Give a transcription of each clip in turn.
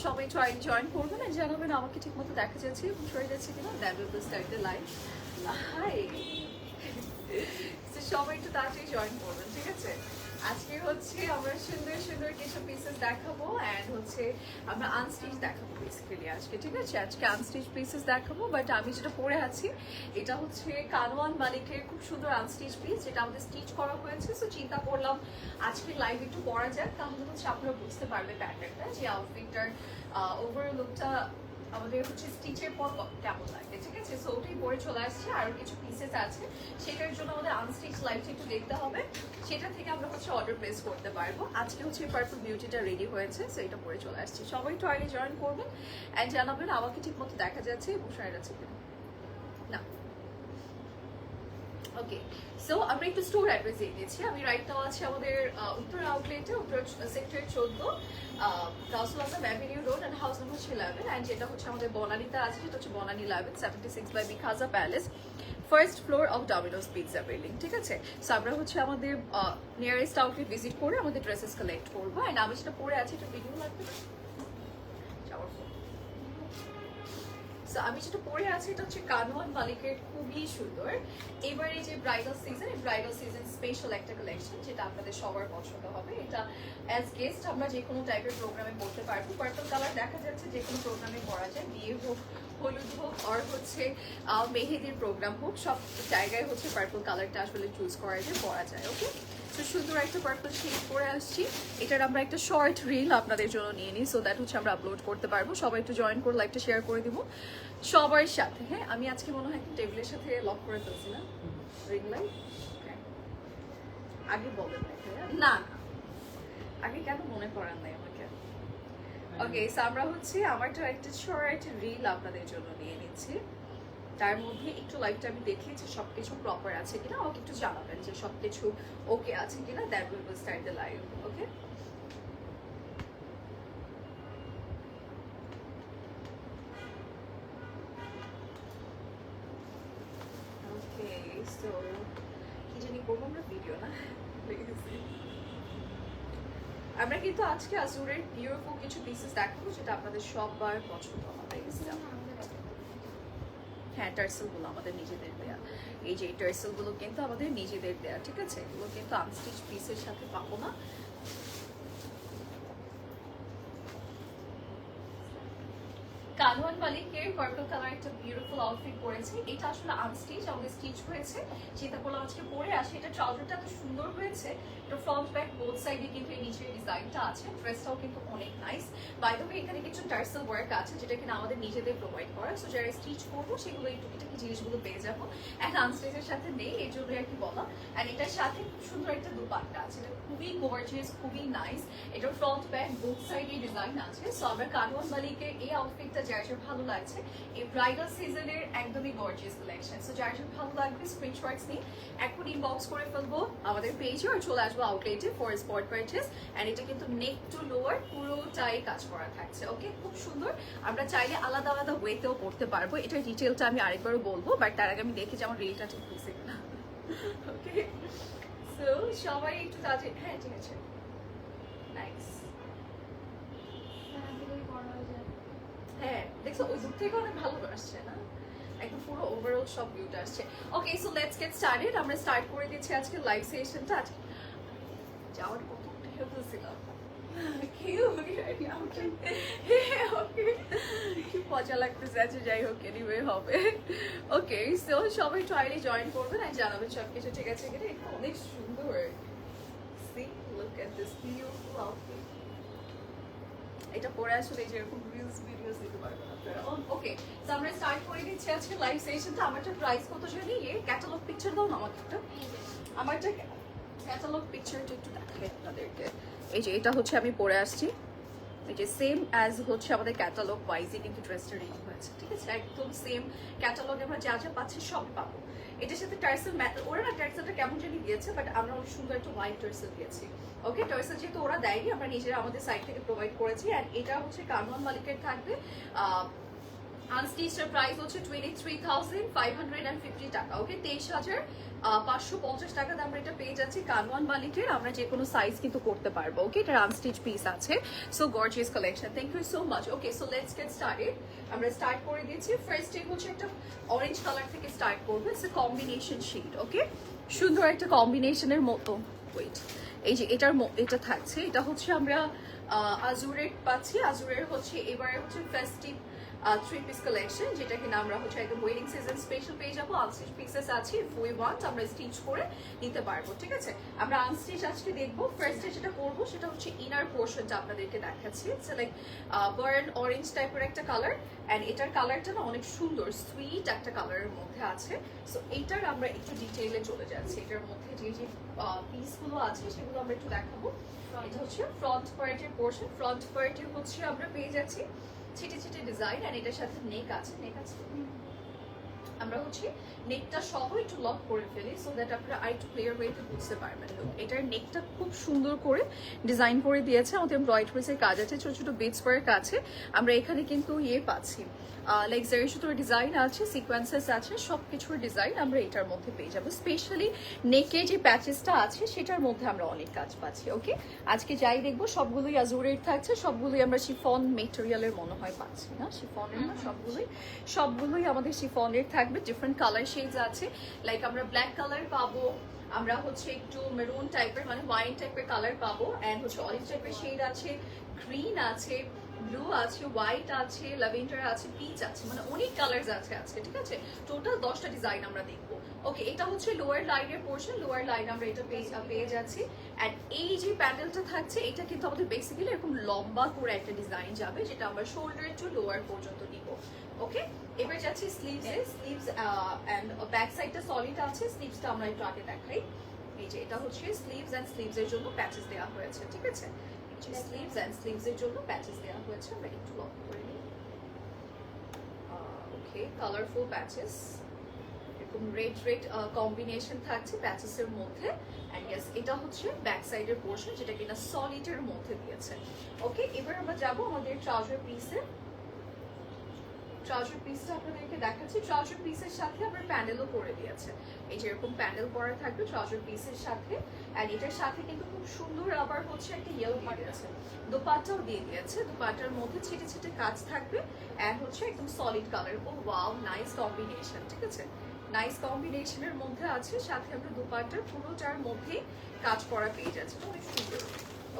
সবাই try join করবেন আর জানাবেন আমাকে ঠিক মতো দেখা যাচ্ছে এবং সরে যাচ্ছে কিনা। That will be start the live. Hi, সবাই একটু তাড়াতাড়ি জয়েন করবেন, ঠিক আছে? আজকে হচ্ছে আমরা সুন্দর সুন্দর কিছু পিসেস দেখাবো অ্যান্ড হচ্ছে আমরা আনস্টিচ দেখাবো বেসিক্যালি আজকে, ঠিক আছে? আজকে আনস্টিচ পিসেস দেখাবো, বাট আমি যেটা পরে আছি এটা হচ্ছে কানওয়ান মালিকের খুব সুন্দর আনস্টিচ পিস, যেটা আমাদের স্টিচ করা হয়েছে। সো চিন্তা করলাম আজকে লাইভ একটু পরা যাক, তাহলে হচ্ছে আপনারা বুঝতে পারবে প্যাটার্নটা, যে আউটফিটটার ওভারঅল লুকটা আমাদের হচ্ছে স্টিচের পর কেমন লাগে, ঠিক আছে? সো ওটাই পরে চলে আসছে, আরো কিছু পিসেস আছে, সেটার জন্য আমাদের আনস্টিচ লাইভটা একটু দেখতে হবে, সেটা থেকে আমরা হচ্ছে অর্ডার প্লেস করতে পারবো। আজকে হচ্ছে পার্পল বিউটিটা রেডি হয়েছে, সো এটা পরে চলে আসছে। সবাই একটু আগে জয়েন করবেন অ্যান্ড জানাবেন আমাকে ঠিক মতো দেখা যাচ্ছে এবং শোনা যাচ্ছে কিনা। না, ওকে। সো আমরা একটু স্টোর অ্যাড্রেস দিয়ে দিয়েছি। আমি রাইট নাও আছি আমাদের উত্তর আউটলেটে, Uttara sector 14, Kausul Azam avenue road and house number 11, and যেটা হচ্ছে আমাদের বনানীতে আছে, সেটা হচ্ছে বনানী 11 76 বাই বিখাজা palace, first floor of Domino's pizza building, ঠিক আছে? সো আমরা হচ্ছে আমাদের নিয়ারেস্ট আউটলেট ভিজিট করে আমাদের ড্রেসেস কালেক্ট করবো। অ্যান্ড আমি যেটা পরে আছি এটা ভিডিও লাগবে না, যাওয়ার পর। আমি যেটা পরে আছি এটা হচ্ছে কানওয়ান মালিকের খুবই সুন্দর এবারে যে ব্রাইডাল সিজন, এই ব্রাইডাল সিজন স্পেশাল একটা কালেকশন, যেটা আপনাদের সবার পছন্দ হবে। এটা অ্যাজ গেস্ট আমরা যে কোনো টাইপের প্রোগ্রামে পড়তে পারবো। পার্পল কালার দেখা যাচ্ছে যে কোনো প্রোগ্রামে পরা যায়, বিয়ে হোক, হলুদ হোক, আর হচ্ছে মেহেদির প্রোগ্রাম হোক, সব জায়গায় হচ্ছে পার্পল কালারটা আসলে চুজ করা যায়, পরা যায়। ওকে, তো সুন্দর একটা পার্পল শেড পরে আসছি। এটার আমরা একটা শর্ট রিল আপনাদের জন্য নিয়ে নিই, সো দ্যাট হচ্ছে আমরা আপলোড করতে পারবো। সবাই একটু জয়েন করে লাইভটা শেয়ার করে দিব সবার সাথে। হ্যাঁ, আমি আজকে মনে হয় একটা টেবিলের সাথে লক করে ফেলছি না রিং লাইট? আগে বলেন না না, আগে কেন মনে করান নাই আমাকে? ওকে, সো আমরা হচ্ছে আমারটা একটা শর্ট রিল আপনাদের জন্য নিয়ে নিচ্ছি। তার মধ্যে একটু লাইভটা আমি দেখি যে সবকিছু প্রপার আছে কিনা, আমাকে একটু জানাবেন যে সবকিছু ওকে আছে কিনা। That will start the live. Okay, okay. So কি জানি করবো আমরা, ভিডিও না? আমরা কিন্তু আজকে আজুরের বিউটিফুল কিছু পিসেস দেখাবো, যেটা আপনাদের সবার পছন্দ হবে। হ্যাঁ, টার্সেলগুলো আমাদের নিজেদের দেয়া। এই যে টার্সেলগুলো কিন্তু আমাদের নিজেদের দেয়া, ঠিক আছে? এগুলো কিন্তু আনস্টিচ পিসের সাথে পাবো না। কানওয়ান মালিকের পার্পল কালার একটা বিউটিফুল আউটফিট পরেছে। এটা আসলে আনস্টিচ, আমাদের স্টিচ হয়েছে। চিন্তা করলাম আজকে পরে আসে। এটা ট্রাউজারটা এত সুন্দর হয়েছে, এটা ফ্রন্ট ব্যাক বোথ সাইডে কিন্তু এই নিচের ডিজাইনটা আছে। ড্রেসটাও কিন্তু অনেক নাইস। বাই দ্য ওয়ে, এখানে কিছু টার্সেল ওয়ার্ক আছে, যেটা কিনা আমাদের নিজেদের প্রোভাইড করা। সো যারা স্টিচ করবো সেগুলো এই টুকিটাকি জিনিসগুলো পেয়ে যাবো। অ্যান্ড আনস্টিচের সাথে নেই, এই জন্যই আর কি বলা। অ্যান্ড এটার সাথে খুব সুন্দর একটা দুপাট্টা আছে, এটা খুবই গর্জিয়াস, খুবই নাইস। এটার ফ্রন্ট ব্যাক বোথ সাইডে ডিজাইন আছে। সো আমরা কানওয়ান মালিকের এই আউটফিটটা যার যার ভালো লাগছে, এই ব্রাইডাল সিজনের একদমই গর্জিয়াস কালেকশন। সো যার যার ভালো লাগবে স্ক্রিনশটস নিয়ে এখন ইনবক্স করে ফেলবো আমাদের পেজে, আর চলে আসবো আউটলেটে ফর স্পট পারচেজ। অ্যান্ড এটা কিন্তু নেক টু লোয়ার পুরোটাই কাজ করা থাকছে। ওকে, খুব সুন্দর। আমরা চাইলে আলাদা আলাদা ওয়েতেও পড়তে পারবো। এটার ডিটেলটা আমি আরেকবারও বলবো, বাট তার আগে আমি দেখি যে আমার রিলটা ঠিক হয়েছে কিনা। ওকে, সো সবাই একটু তাড়াতাড়ি। হ্যাঁ, ঠিক আছে, নাইস। হ্যাঁ, দেখছো ওই দূর থেকে অনেক ভালো আসছে না, একদম পুরো ওভারঅল সব ভিউটা আসছে। ওকে, সো লেটস গেট স্টার্টেড। আমরা স্টার্ট করে দিচ্ছি আজকে লাইভ সেশনটা। আজকে যাওয়ার কত হেল্পছিলাম, কি মজা লাগতেছে। আচ্ছা, যাই হোক, এনিওয়ে হবে। ওকে, সো সবাই ট্রাইলে জয়েন করবেন আর জানাবেন সবকিছু ঠিক আছে কিনা। এটা অনেক সুন্দর। See, look at this beautiful outfit. এটা পরে আসলে যেরকম রিলস ভিডিওস দিতে পারবেন আপনারা। ওকে, সো আমরা স্টার্ট করে দিচ্ছি আজকে লাইভ সেশনটা। আমারটা প্রাইস কত জানি? ক্যাটালগ পিকচার দাও না আমাকে একটা। আমারটা ক্যাটালগ পিকচারটা একটু দেখাই আপনাদেরকে। এই যে এটা হচ্ছে আমি পরে আসছি, এই যে সেম অ্যাজ হচ্ছে আমাদের ক্যাটালগ ওয়াইজই কিন্তু ড্রেসটা রেডি হয়েছে, ঠিক আছে? একদম সেম ক্যাটালগে আমরা যা যা পাচ্ছি সব পাবো। এটার সাথে টার্সেল ওরা না টার্সেলটা কেমন জানি দিয়েছে, বাট আমরা অনেক সুন্দর একটা হোয়াইট টার্সেল দিয়েছি। ওকে, টার্সেল যেহেতু ওরা দেয়নি, আমরা নিজেরা আমাদের সাইড থেকে প্রোভাইড করেছি। অ্যান্ড এটা হচ্ছে কানওয়ান মালিকের থাকবে আনস্টিচের প্রাইস হচ্ছে 23,550 টাকা। ওকে, 23,550 টাকাতে আমরা এটা পেয়ে যাচ্ছি কানওয়ান মালিকের। আমরা যে কোনো সাইজ কিন্তু করতে পারবো। ওকে, এটা আনস্টিচ পিস আছে। So gorgeous collection, thank you so much. Okay, so let's get started. আমরা স্টার্ট করে দিয়েছি। ফার্স্ট ডে হচ্ছে একটা অরেঞ্জ কালার থেকে স্টার্ট করবো। It's a combination shade. Okay, সুন্দর একটা কম্বিনেশনের মতো। ওয়েট, এই যে এটা থাকছে, এটা হচ্ছে আমরা আজুরের পাচ্ছি। আজুরের হচ্ছে এবারে হচ্ছে ফেস্টিভ 3 পিস কালেকশন, যেটা কিনা আমরা হচ্ছে একদম ওয়েডিং সিজন স্পেশাল পেয়ে যাবো। আনস্টিচ পিসেস আছে, ইফ উই ওয়ান্ট আমরা স্টিচ করে নিতে পারবো। ঠিক আছে, আমরা আনস্টিচ আজকে দেখবো। ফার্স্টে যেটা করবো সেটা হচ্ছে ইনার পোর্শনটা আপনাদেরকে দেখাচ্ছি। ইটস লাইক বার্ন অরেঞ্জ টাইপের একটা কালার, অ্যান্ড এটার কালারটা না অনেক সুন্দর সুইট একটা কালারের মধ্যে আছে। সো এইটার আমরা একটু ডিটেইলে চলে যাচ্ছি। এটার মধ্যে যে যে পিসগুলো আছে সেগুলো আমরা একটু দেখাবো। এটা হচ্ছে ফ্রন্ট পার্টের পোর্শন। ফ্রন্ট পার্টে হচ্ছে আমরা পেয়ে যাচ্ছি ছিটে ছিটে ডিজাইন, আর এটার সাথে নেক আছে। আমরা হচ্ছে নেকটা সহ একটু লক করে ফেলি, সো দ্যাট আপনারা আরেকটু ক্লিয়ার ওয়েতে বুঝতে পারবেন। এটার নেকটা খুব সুন্দর করে ডিজাইন করে দিয়েছে। আমাদের এমব্রয়ডারিজের কাজ আছে, ছোট ছোট বিটস ওয়ার্ক আছে। আমরা এখানে কিন্তু পাচ্ছি লাইক জারি সুতোর ডিজাইন আছে, সিকোয়েন্সেস আছে, সব কিছুর ডিজাইন আমরা এটার মধ্যে পেয়ে যাবো। স্পেশালি নেকের যে প্যাচেসটা আছে সেটার মধ্যে আমরা অনেক কাজ পাচ্ছি। ওকে, আজকে যাই দেখবো সবগুলোই আজুরের থাকছে, সবগুলোই আমরা শিফন মেটেরিয়ালের মনে হয় পাচ্ছি না, শিফনের না, সবগুলোই আমাদের শিফনের থাকবে। ডিফারেন্ট কালার শেডস আছে, লাইক আমরা ব্ল্যাক কালার পাবো, আমরা হচ্ছে একটু মেরুন টাইপের মানে ওয়াইন টাইপের কালার পাবো, অ্যান্ড হচ্ছে অরেঞ্জ টাইপের শেড আছে, গ্রিন আছে, ব্লু আছে, হোয়াইট আছে, ল্যাভেন্ডার আছে, পিচ আছে, মানে অনেক কালার আছে আজকে। ঠিক আছে, টোটাল 10টা ডিজাইন আমরা দেখবো। ওকে, এটা হচ্ছে লোয়ার লাইনের পোর্শন। লোয়ার লাইন আমরা এটা পেয়ে যাচ্ছি। অ্যান্ড এই যে প্যান্ডেলটা থাকছে এটা কিন্তু আমাদের বেসিক্যালি এরকম লম্বা করে একটা ডিজাইন যাবে, যেটা আমরা শোল্ডার টু লোয়ার পর্যন্ত নিব। ওকে, এবার যাচ্ছি স্লিভসে। স্লিভস অ্যান্ড ব্যাক সাইডটা সলিড আছে, স্লিভসটা আমরা একটু আগে দেখাই। এই যে এটা হচ্ছে স্লিভস অ্যান্ড স্লিভসের জন্য প্যাচেস দেওয়া হয়েছে। ঠিক আছে, স্লিভস অ্যান্ড স্লিভসের জন্য প্যাচেস দেওয়া হয়েছে। আমরা একটু লক করে নিই। ওকে, কালারফুল প্যাচেস, এরকম রেড কম্বিনেশন থাকছে প্যাচেসের মধ্যে। এন্ড ইয়েস, এটা হচ্ছে ব্যাক সাইডের পোর্শন, যেটা কিনা সলিডের মধ্যে দিয়েছে। ওকে, এবার আমরা যাব আমাদের ট্রাউজার পিসে। ট্রাউজার পিসটা আপনাদেরকে দেখাচ্ছি। ট্রাউজার পিসের সাথে আমরা প্যানেলও করে দিয়েছে। এই যে এরকম প্যানেল করা থাকবে ট্রাউজার পিসের সাথে, এন্ড এটার সাথে কিন্তু খুব সুন্দর আবার হচ্ছে একটা ইয়েও দিয়ে দিয়েছে, দোপাট্টাও দিয়ে দিয়েছে। দোপাট্টার মধ্যে ছিটে ছিটে কাজ থাকবে, এন্ড হচ্ছে একদম সলিড কালার। ও ওয়াও, নাইস কম্বিনেশন। ঠিক আছে, নাইস কম্বিনেশনের মধ্যে আছে, সাথে আমরা দোপাট্টার পুরোটার মধ্যে কাজ করা পেয়ে যাচ্ছে, অনেক সুন্দর।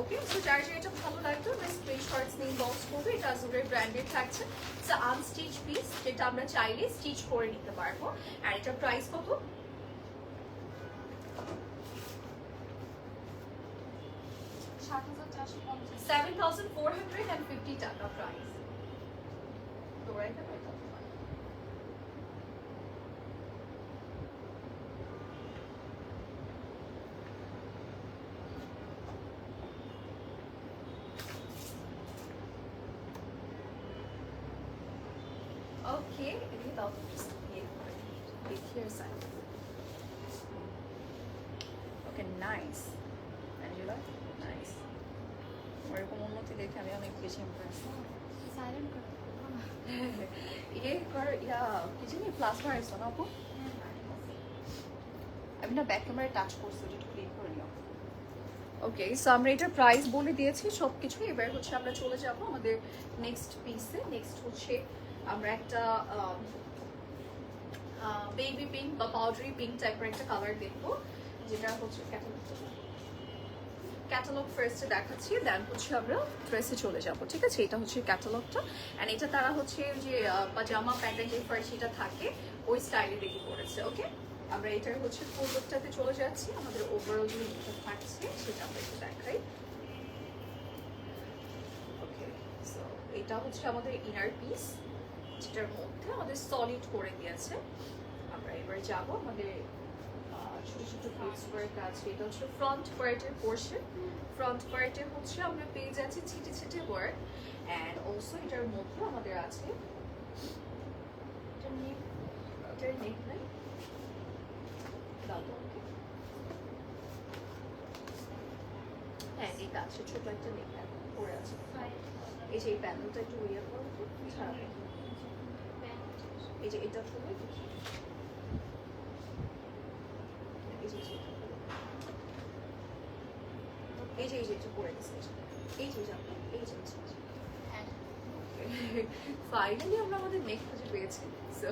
ওকে, সো যার যেটা ভালো লাগতো আমরা স্ক্রিনশটস নিয়ে বক্স করবো। এটা আজুরের ব্র্যান্ডেড থাকছে। ইটস আনস্টিচ পিস, যেটা আমরা চাইলে স্টিচ করে নিতে পারবো। আর এটার প্রাইস কত? 7,450 টাকা price. Okay, ini tahu just here side. Okay, nice. Angela, nice. এরকম উন্নতি দেখে আমি অনেক বেশি ইমপ্রেস। সাইলেন্ট করো কি জানি প্লাস্টার আছে না আপু? আমি না ব্যাক ক্যামেরায় টাচ করছি, একটু ক্লিন করে নিও। ওকে, সো আমরা এটার প্রাইস বলে দিয়েছি সব কিছু। এবার হচ্ছে আমরা চলে যাব আমাদের নেক্সট পিসে। নেক্সট হচ্ছে আমরা একটা বেবি পিঙ্ক বা পাউডারি পিঙ্ক টাইপের একটা কালার দেখবো, যেটা হচ্ছে ক্যাটালগ ফার্স্টে দেখাচ্ছি, দেন হচ্ছে আমরা ড্রেসে চলে যাব। ঠিক আছে, এটা হচ্ছে ক্যাটালগটা, অ্যান্ড এটা তারা হচ্ছে যে পাজামা প্যান্টের যে ফার্সিটা থাকে ওই স্টাইলে রেডি করেছে। ওকে, আমরা এটার হচ্ছে ফুল লুকটাতে চলে যাচ্ছি। আমাদের ওভারঅল যে লুকটা থাকছে সেটা আমরা একটু দেখাই। ওকে, সো এটা হচ্ছে আমাদের ইনার পিস, যেটার মধ্যে আমাদের সলিড করে দিয়েছে। আমরা এবার যাব আমাদের ছোট ছোট বিটস ওয়ার্ক আছে। এটা হচ্ছে ফ্রন্ট পার্টের পোর্শন। ফ্রন্ট পার্টে হচ্ছে আমরা পেয়ে যাচ্ছি ছিটে ছিটে ওয়ার্ক, অ্যান্ড অলসো এটার মধ্যে আমাদের আছে এটার নেক নাই হ্যাঁ, এটা আছে, ছোট একটা নেক পরে আছে। এই যে এই প্যানেলটা একটু ইয়ে করো, খারাপ এই যে এটা খুলে এই যে এটা পরে গেছে, এই যে ফাইনালি আমরা আমাদের নেক খুঁজে পেয়েছি। সো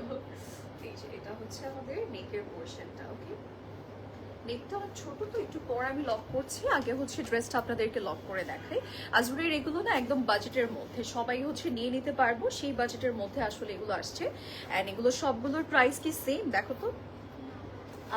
এই যে এটা হচ্ছে আমাদের নেকের পোর্শনটা। ওকে, নেকটা আমার ছোট তো একটু পর আমি লক করছি, আগে হচ্ছে ড্রেসটা আপনাদেরকে লক করে দেখাই। আজুরের এগুলো না একদম বাজেটের মধ্যে, সবাই হচ্ছে নিয়ে নিতে পারবো সেই বাজেটের মধ্যে আসলে এগুলো আসছে। অ্যান্ড এগুলো সবগুলোর প্রাইস কি সেম? দেখো তো,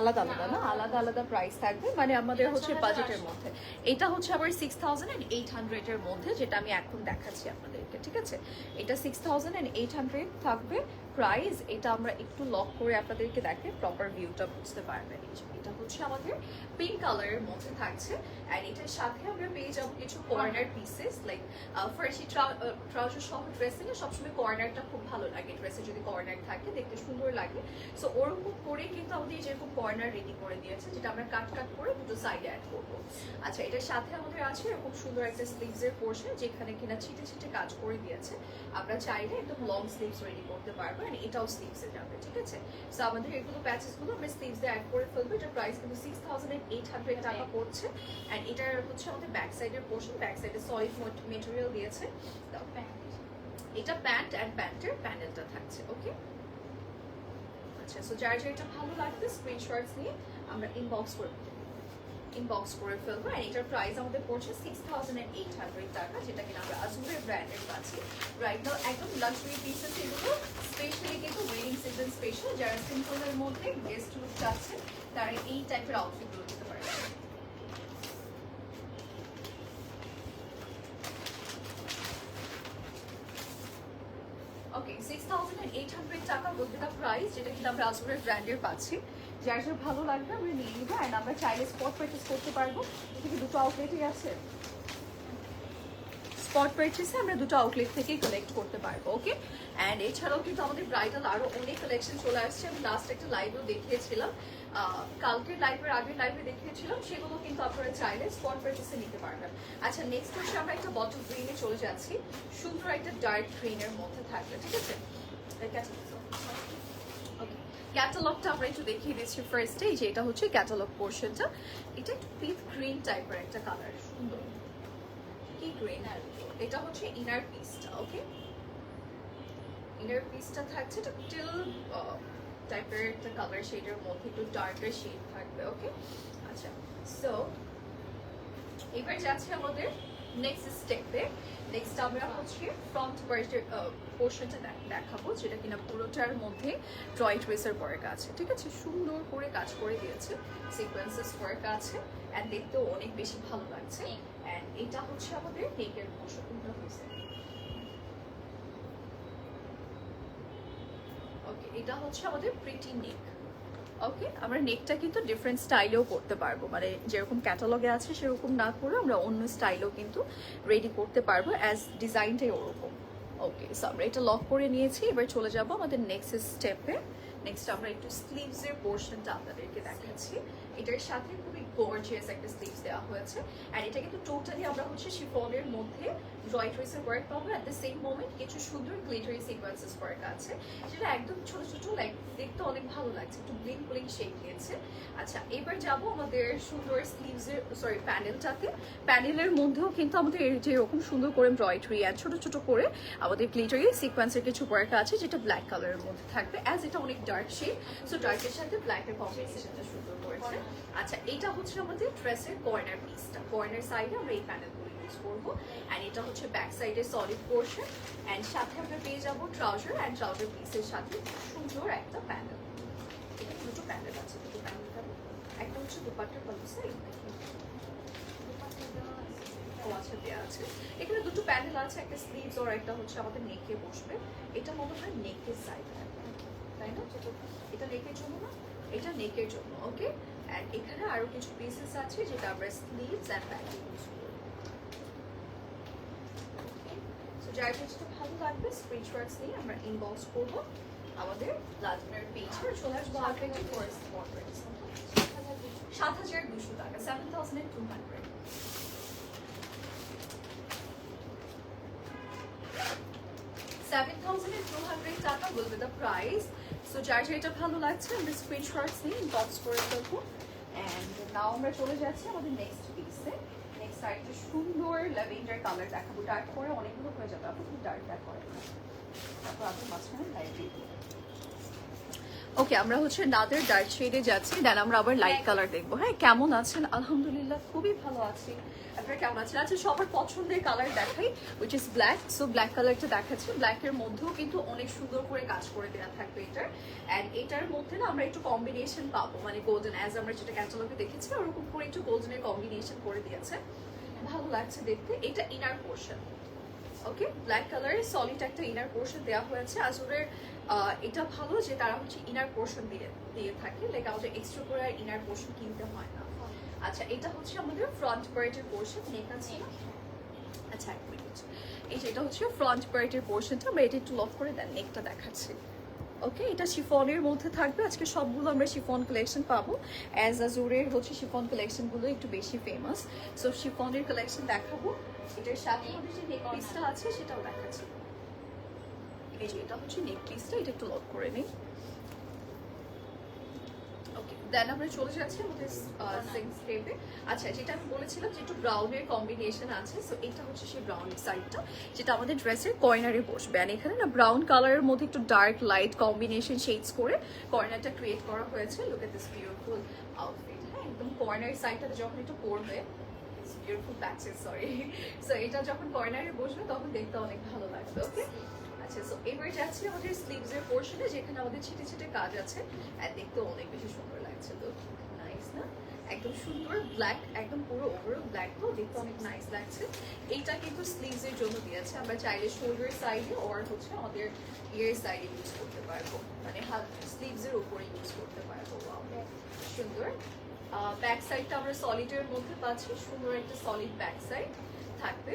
আলাদা আলাদা না, আলাদা আলাদা প্রাইস থাকবে, মানে আমাদের হচ্ছে বাজেটের মধ্যে। এটা হচ্ছে আবার 6800 এর মধ্যে, যেটা আমি এখন দেখাচ্ছি আপনাদেরকে, ঠিক আছে? এটা 6800 থাকবে প্রাইস। এটা আমরা একটু লক করে আপনাদেরকে দেখে প্রপার ভিউটা বুঝতে পারবেন। এটা হচ্ছে আমাদের পিঙ্ক কালারের মধ্যে থাকছে, অ্যান্ড এটার সাথে আমরা পেয়ে যাবো কিছু কর্নার পিসেস, লাইক ফার্সি ট্রাউজার সহ ড্রেসে না সবসময় কর্নারটা খুব ভালো লাগে, ড্রেসে যদি কর্নার থাকে দেখতে সুন্দর লাগে। সো ওরকম করে কিন্তু আমাদের যেরকম কর্নার রেডি করে দিয়েছে, যেটা আমরা কাট করে দুটো সাইডে অ্যাড করবো। আচ্ছা, এটার সাথে আমাদের আছে এরকম সুন্দর একটা স্লিভসের পোর্শন, যেখানে কিনা ছিটে ছিটে কাজ করে দিয়েছে। আমরা চাইলে একদম লং স্লিভস রেডি করতে পারবো, আর এটাও স্লিভসে যাবে, ঠিক আছে? সো আমাদের এগুলো প্যাচেসগুলো আমরা স্লিভসে অ্যাড করে ফেলবো। এটার প্রাইস কিন্তু 6800 টাকা পড়ছে। অ্যান্ড এটার হচ্ছে আমাদের ব্যাক সাইডের পোর্শন, ব্যাক সাইডে সলিড মেটেরিয়াল দিয়েছে। এটা প্যান্ট অ্যান্ড প্যান্টের প্যানেলটা থাকছে। ওকে, আচ্ছা, সো যার যেটা ভালো লাগবে স্ক্রিনশটস নিয়ে আমরা ইনবক্স করে ফেলবো। আর এটার প্রাইস আমাদের পড়ছে 6800 টাকা, যেটা কিনা আমরা আজুরের ব্র্যান্ডের পাচ্ছি রাইট নাও। একদম লাক্সারি পিসেস এগুলো, স্পেশালি কিন্তু ওয়েডিং সিজন স্পেশাল। যারা সিম্পলের মধ্যে গেস্ট লুক চাচ্ছে তারা এই টাইপের আউটফিটগুলো দিতে পারে। ওকে, 6800 টাকা বলতে প্রাইস, যেটা কিন্তু আমরা আজুরের ব্র্যান্ডের পাচ্ছি। যার যার ভালো লাগবে আমরা নিয়ে নিবো। অ্যান্ড আমরা চাইলে স্পট পারচেস করতে পারবো। এদিকে দুটো আউটলেটই আছে, স্পট পারচেসে আমরা দুটো আউটলেট থেকেই কালেক্ট করতে পারবো। ওকে, অ্যান্ড এছাড়াও কিন্তু আমাদের ব্রাইডাল আরও অনেক কালেকশন চলে আসছে। আমি লাস্ট একটা লাইভেও দেখিয়েছিলাম, কালকের লাইভের আগের লাইভে দেখিয়েছিলাম, সেগুলো কিন্তু আপনারা চাইলে স্পট পারচেসে নিতে পারবেন। আচ্ছা, নেক্সট হচ্ছে আমরা একটা বটল গ্রিনে চলে যাচ্ছি, সুন্দর একটা ডার্ক গ্রিনের মধ্যে থাকবে, ঠিক আছে? ক্যাটালগটা আমরা একটু দেখিয়ে দিচ্ছি ফার্স্টে। যে এটা হচ্ছে ক্যাটালগ পোর্শনটা, এটা একটু পিট গ্রিন টাইপের একটা কালার, সুন্দর কি গ্রিন। আর এটা হচ্ছে ইনার পিসটা। ওকে, ইনার পিসটা থাকছে এটা টিল টাইপের একটা কালার শেডের মধ্যে, একটু ডার্কার শেড থাকবে। ওকে, আচ্ছা, সো এবার যাচ্ছে আমাদের নেক্সট স্টেপে। নেক্সট আমরা হচ্ছে ফ্রন্ট পোর্শনটা দেখাবো, যেটা কিনা পুরোটার মধ্যে ট্রয় ট্রেসের ওয়ার্ক আছে, ঠিক আছে? সুন্দর করে কাজ করে দিয়েছে, সিকোয়েন্সেস ওয়ার্ক আছে, অ্যান্ড দেখতেও অনেক বেশি ভালো লাগছে। অ্যান্ড এটা হচ্ছে আমাদের নেকের পোর্শনটা হয়েছে। ওকে, এটা হচ্ছে আমাদের প্রিটি নেক। ওকে, আমরা নেকটা কিন্তু ডিফারেন্ট স্টাইলেও করতে পারবো, মানে যেরকম ক্যাটালগে আছে সেরকম না করে আমরা অন্য স্টাইলেও কিন্তু রেডি করতে পারবো, অ্যাজ ডিজাইনটাই ওরকম। ওকে, সো আমরা এটা লক করে নিয়েছি। এবার চলে যাব আমাদের নেক্সট স্টেপে। নেক্সট আমরা একটু স্লিভসের পোর্শনটা আপনাদেরকে দেখাচ্ছি। এটার সাথে খুবই গর্জিয়াস একটা স্লিভস দেওয়া হয়েছে, অ্যান্ড এটা কিন্তু টোটালি আমরা হচ্ছে শিফনের মধ্যে ড্রয় ট্রেসের ওয়ার্ক পাবো। অ্যাট দ্য সেম মোমেন্ট কিছু সুন্দর গ্লিটারি সিকোয়েন্সেস ওয়ার্ক আছে, যেটা একদম ছোট ছোট, লাইক দেখতে অনেক ভালো লাগছে, একটু ব্লিং ব্লিং শেপ দিয়েছে। আচ্ছা, এবার যাব আমাদের সুন্দর স্লিভসের প্যানেলটাতে। প্যানেলের মধ্যেও কিন্তু আমাদের যেরকম সুন্দর করে এমব্রয়ডারি অ্যান্ড ছোট ছোট করে আমাদের গ্লিটারি সিকোয়েন্সের কিছু ওয়ার্ক আছে, যেটা ব্ল্যাক কালারের মধ্যে থাকবে, অ্যাজ এটা অনেক ডার্ক শেড। সো ডার্কের সাথে ব্ল্যাকের কম্বিনেশনটা সুন্দর করেছে। আচ্ছা, এটা হচ্ছে আমাদের ড্রেসের কর্নার পিসটা, কর্নার সাইডে আমরা এই প্যানেলগুলো ইউজ করবো। অ্যান্ড এটা হচ্ছে ব্যাক সাইডের সলিড পোর্শন, অ্যান্ড সাথে আমরা পেয়ে যাবো ট্রাউজার, অ্যান্ড ট্রাউজার পিসের সাথে সুন্দর একটা প্যানেল। এটা দুটো প্যানেল আছে, দুটো প্যানেল পাবো। একটা হচ্ছে দুপাট্টার পালু সাইড, আচ্ছা দেওয়া আছে এখানে দুটো প্যানেল আছে, একটা স্লিভস আর একটা হচ্ছে আমাদের নেকে বসবে। এটা মনে হয় নেকের সাইড, তাই না? এটা নেকের জন্য না, এটা নেকের জন্য। ওকে, অ্যান্ড এখানে আরো কিছু পিসেস আছে, যেটা আমরা স্লিভস অ্যান্ড প্যানেল ইউজ করব। সো যার যেটা ভালো লাগবে স্ক্রিনশটস নিয়ে আমরা ইনবক্স করব আমাদের লাজনের পেজে। চলে আসবো আউটলেটে ফর স্পট প্রাইস 7200 টাকা, 7200। 7,200 টাকা বলবে দ্য প্রাইস। সো যার যেটা ভালো লাগছে আমরা স্ক্রিনশটস নিয়ে ইনবক্স করে ফেলবো। অ্যান্ড নাও আমরা চলে যাচ্ছি আমাদের নেক্সট পিসে। নেক্সট আরেকটা সুন্দর ল্যাভেন্ডার কালার দেখাবো। ডার্ক করে অনেকগুলো হয়ে যাবে, আপনি ডার্ক ডার্ক করে তারপর আপনি মাঝখানে লাইট দিয়ে দিবেন। ওকে, আমরা হচ্ছে নাদের ডার্ক শেডে যাচ্ছি, দেন আমরা আবার লাইট কালার দেখবো। হ্যাঁ, কেমন আছেন? আলহামদুলিল্লাহ খুবই ভালো আছি। আপনারা কেমন আছেন? আচ্ছা, সবার পছন্দের কালার দেখাই, which is black. So black কালারটা দেখাচ্ছি। ব্ল্যাকের মধ্যেও কিন্তু অনেক সুন্দর করে কাজ করে দেওয়া থাকবে এটার। অ্যান্ড এটার মধ্যে না আমরা একটু কম্বিনেশন পাবো, মানে গোল্ডেন, অ্যাজ আমরা যেটা ক্যাটালগে দেখেছি ওরকম করে একটু গোল্ডেনের কম্বিনেশন করে দিয়েছে, ভালো লাগছে দেখতে। এটা ইনার পোর্শন। ওকে, ব্ল্যাক কালারের সলিড একটা ইনার পোর্শন দেওয়া হয়েছে। আজুরের এটা ভালো যে তারা হচ্ছে ইনার পোর্শন দিয়ে থাকে, লাইক আমাদের এক্সট্রা করে আর ইনার পোর্শন কিনতে হয় না। আচ্ছা, এটা হচ্ছে আমাদের ফ্রন্ট পার্টের পোর্শন। নেক আছে, আচ্ছা এক মিনিট, এই যে এটা হচ্ছে ফ্রন্ট পার্টের পোর্শনটা। আমরা এটা একটু লক করে দেন, নেকটা দেখাচ্ছি। ওকে, এটা শিফনের মধ্যে থাকবে। আজকে সবগুলো আমরা শিফন কালেকশন পাবো, অ্যাজ আজুরের হচ্ছে শিফন কালেকশনগুলো একটু বেশি ফেমাস। সো শিফনের কালেকশন দেখাবো। এটার সাথে আমাদের যে নেক পিসটা আছে সেটাও দেখাচ্ছি। এই যে এটা হচ্ছে নেক পিসটা, এটা একটু লক করে নিই। ওকে, দেন আমরা চলে যাচ্ছি আমাদের স্টেপে। আচ্ছা, যেটা আমি বলেছিলাম যে একটু ব্রাউনের কম্বিনেশন আছে, সো এটা হচ্ছে সেই ব্রাউন সাইডটা যেটা আমাদের ড্রেসের কর্নারে বসবে। আর এখানে না ব্রাউন কালারের মধ্যে একটু ডার্ক লাইট কম্বিনেশন শেডস করে কর্নারটা ক্রিয়েট করা হয়েছে। Look at this beautiful outfit. হ্যাঁ, একদম কর্নার সাইডটাতে যখন একটু পরবে, বিউটিফুল প্যাচেস, সরি। সো এটা যখন কর্নারে বসবে তখন দেখতে অনেক ভালো লাগবে। ওকে, আচ্ছা, সো এবার যাচ্ছি আমাদের স্লিভস এর পোর্শনে, যেখানে আমাদের ছিটে ছিটে কাজ আছে। আর দেখতে অনেক বেশি সুন্দর লাগছে। তো নাইস না? একদম সুন্দর ব্ল্যাক, একদম পুরো ওভারঅল ব্ল্যাক, তো দেখতে অনেক নাইস লাগছে। এইটা কিন্তু স্লিভস এর জন্য দিয়েছে। আমরা চাইলে শোল্ডার সাইডে ওর হচ্ছে আমাদের ইয়ের সাইডে ইউজ করতে পারবো, মানে হাত স্লিভস এর উপরে ইউজ করতে পারবো। সুন্দর। ব্যাক সাইডটা আমরা সলিডের মধ্যে পাচ্ছি, সুন্দর একটা সলিড ব্যাক সাইড থাকবে।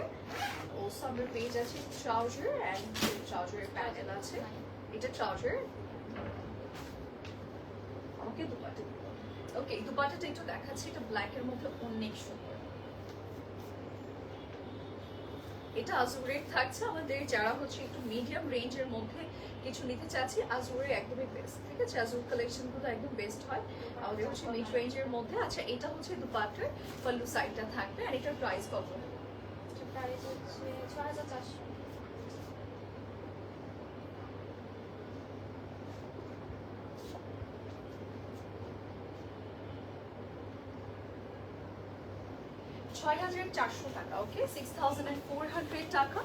অলসো আমরা পেয়ে যাচ্ছি ট্রাউজার, অ্যান্ড ট্রাউজারের প্যানেল আছে। এটা ট্রাউজার, আমাকে দুপাটা দিব। ওকে, দুপাটাটা একটু দেখাচ্ছি। এটা ব্ল্যাকের মধ্যে অনেক সুন্দর। এটা আজুরের থাকছে। আমাদের যারা হচ্ছে একটু মিডিয়াম রেঞ্জের মধ্যে কিছু নিতে চাচ্ছি, আজুরের একদমই বেস্ট। ঠিক আছে, আজুর কালেকশনগুলো একদম বেস্ট হয় আমাদের হচ্ছে মিড রেঞ্জের মধ্যে। আচ্ছা, এটা হচ্ছে দুপাটার পাল্লু সাইডটা থাকবে। আর এটার প্রাইস কত? প্রাইস হচ্ছে ৬,৪০০। টাকা। ওকে, 6,400 টাকা